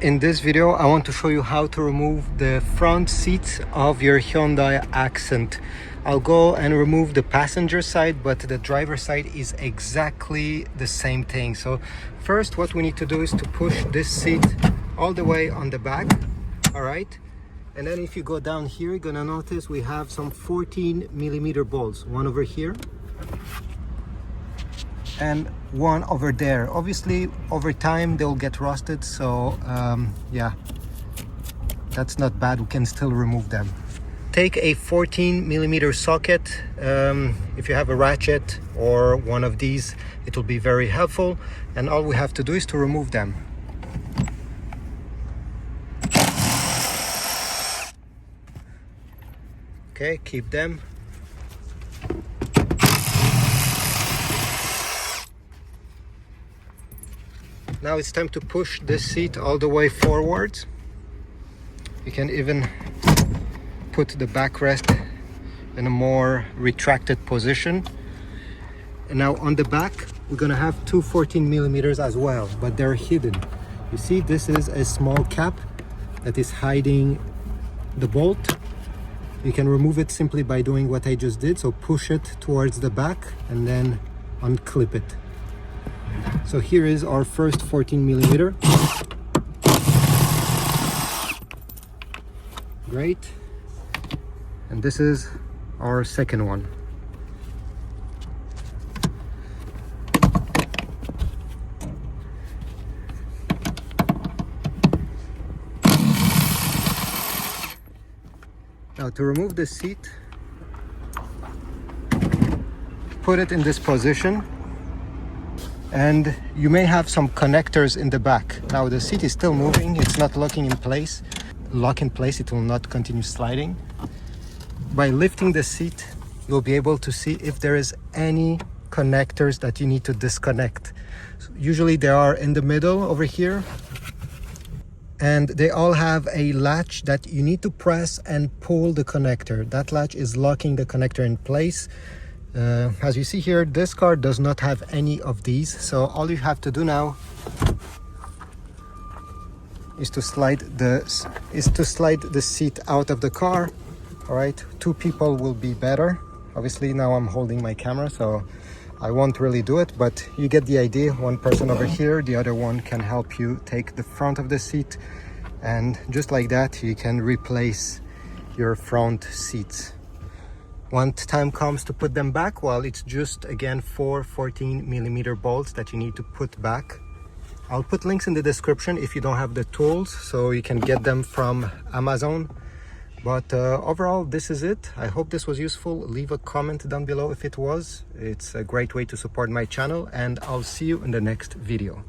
In this video, I want to show you how to remove the front seats of your Hyundai Accent. I'll go and remove the passenger side, but the driver side is exactly the same thing. So first, what we need to do is to push this seat all the way on the back, all right? And then if you go down here, you're gonna notice we have some 14mm bolts, one over here and one over there. Obviously over time they'll get rusted, so yeah, that's not bad. We can still remove them. Take a 14mm socket. If you have a ratchet or one of these, it will be very helpful, and all we have to do is to remove them. Okay, keep them. Now it's time to push this seat all the way forward. You can even put the backrest in a more retracted position. And now on the back, we're gonna have two 14mm as well, but they're hidden. You see, this is a small cap that is hiding the bolt. You can remove it simply by doing what I just did. So push it towards the back and then unclip it. So here is our first 14mm. Great. And this is our second one. Now to remove the seat, put it in this position. And you may have some connectors in the back. Now the seat is still moving, it's not locking in place. Lock in place, it will not continue sliding. By lifting the seat, you'll be able to see if there is any connectors that you need to disconnect. So usually they are in the middle over here, and they all have a latch that you need to press and pull the connector. That latch is locking the connector in place. As you see here, this car does not have any of these, so all you have to do now is to slide the seat out of the car. All right, two people will be better. Obviously now I'm holding my camera, so I won't really do it, but you get the idea. One person over here, the other one can help you take the front of the seat, and just like that you can replace your front seats. Once time comes to put them back, well, it's just again 4 14mm bolts that you need to put back. I'll put links in the description if you don't have the tools, so you can get them from Amazon. But overall, this is it. I hope this was useful. Leave a comment down below if it was. It's a great way to support my channel, and I'll see you in the next video.